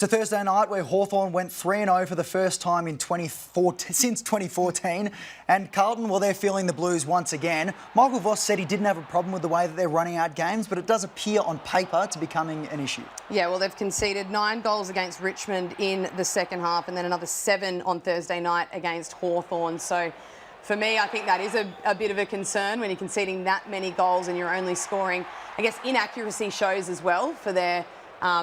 To Thursday night, where Hawthorn went 3-0 for the first time in since 2014. And Carlton, well, they're feeling the blues once again. Michael Voss said he didn't have a problem with the way that they're running out games, but it does appear on paper to becoming an issue. Yeah, well, they've conceded 9 goals against Richmond in the second half and then another 7 on Thursday night against Hawthorn. So for me, I think that is a bit of a concern when you're conceding that many goals and you're only scoring, I guess, inaccuracy shows as well for their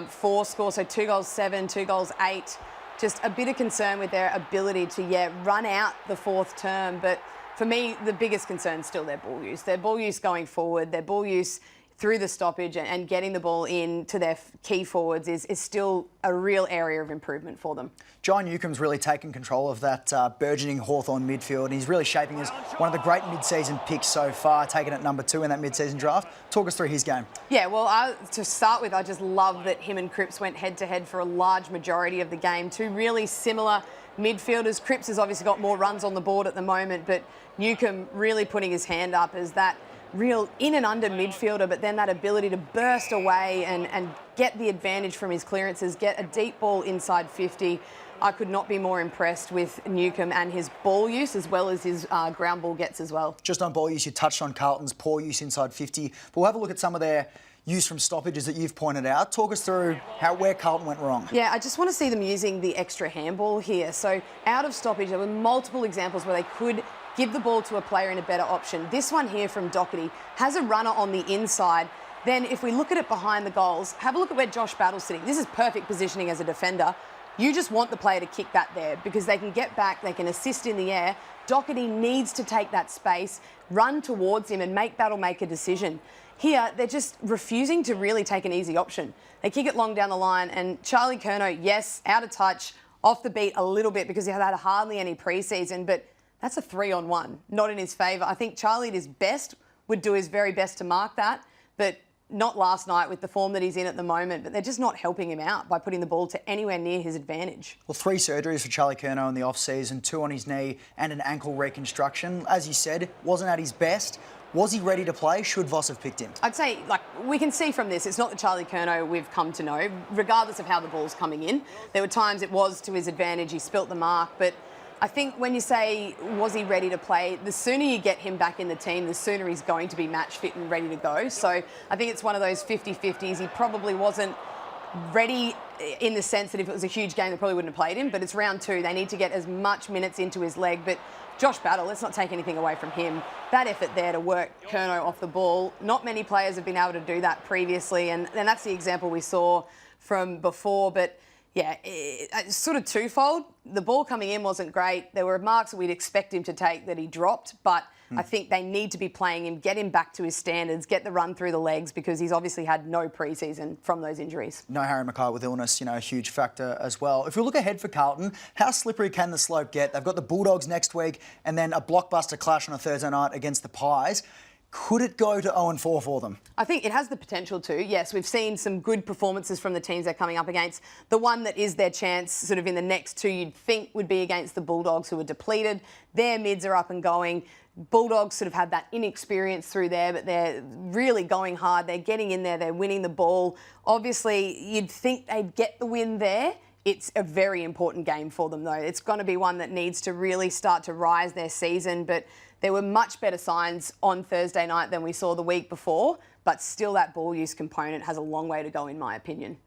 4 scores, so 2 goals 7, 2 goals 8. Just a bit of concern with their ability to, run out the fourth term. But for me, the biggest concern is still their ball use. Their ball use going forward, their ball use through the stoppage and getting the ball in to their key forwards is still a real area of improvement for them. John Newcomb's really taken control of that burgeoning Hawthorn midfield, and he's really shaping as one of the great mid-season picks so far, taken at number 2 in that mid-season draft. Talk us through his game. Yeah, well, to start with, I just love that him and Cripps went head-to-head for a large majority of the game. 2 really similar midfielders. Cripps has obviously got more runs on the board at the moment, but Newcomb really putting his hand up as that real in and under midfielder, but then that ability to burst away and get the advantage from his clearances, get a deep ball inside 50. I could not be more impressed with Newcomb and his ball use as well as his ground ball gets as well. Just on ball use, you touched on Carlton's poor use inside 50, but we'll have a look at some of their use from stoppages that you've pointed out. Talk us through where Carlton went wrong. Yeah, I just want to see them using the extra handball here. So out of stoppage, there were multiple examples where they could give the ball to a player in a better option. This one here from Doherty has a runner on the inside. Then if we look at it behind the goals, have a look at where Josh Battle's sitting. This is perfect positioning as a defender. You just want the player to kick that there because they can get back, they can assist in the air. Doherty needs to take that space, run towards him and make Battle make a decision. Here, they're just refusing to really take an easy option. They kick it long down the line and Charlie Curnow, yes, out of touch, off the beat a little bit because he had hardly any pre-season, but that's a 3-on-1, not in his favour. I think Charlie at his best would do his very best to mark that, but not last night with the form that he's in at the moment. But they're just not helping him out by putting the ball to anywhere near his advantage. Well, 3 surgeries for Charlie Curnow in the off-season, 2 on his knee and an ankle reconstruction. As you said, wasn't at his best. Was he ready to play? Should Voss have picked him? I'd say, we can see from this, it's not the Charlie Curnow we've come to know, regardless of how the ball's coming in. There were times it was to his advantage, he spilt the mark, but I think when you say, was he ready to play, the sooner you get him back in the team, the sooner he's going to be match fit and ready to go. So I think it's one of those 50-50s. He probably wasn't ready in the sense that if it was a huge game, they probably wouldn't have played him. But it's round 2. They need to get as much minutes into his leg. But Josh Battle, let's not take anything away from him. That effort there to work Curnow off the ball, not many players have been able to do that previously. And that's the example we saw from before. But yeah, it's sort of twofold. The ball coming in wasn't great. There were marks that we'd expect him to take that he dropped, but I think they need to be playing him, get him back to his standards, get the run through the legs because he's obviously had no pre-season from those injuries. No Harry Mackay with illness, a huge factor as well. If we look ahead for Carlton, how slippery can the slope get? They've got the Bulldogs next week and then a blockbuster clash on a Thursday night against the Pies. Could it go to 0-4 for them? I think it has the potential to. Yes, we've seen some good performances from the teams they're coming up against. The one that is their chance sort of in the next 2 you'd think would be against the Bulldogs who are depleted. Their mids are up and going. Bulldogs sort of had that inexperience through there, but they're really going hard. They're getting in there. They're winning the ball. Obviously, you'd think they'd get the win there. It's a very important game for them, though. It's going to be one that needs to really start to rise their season, but there were much better signs on Thursday night than we saw the week before, but still that ball use component has a long way to go, in my opinion.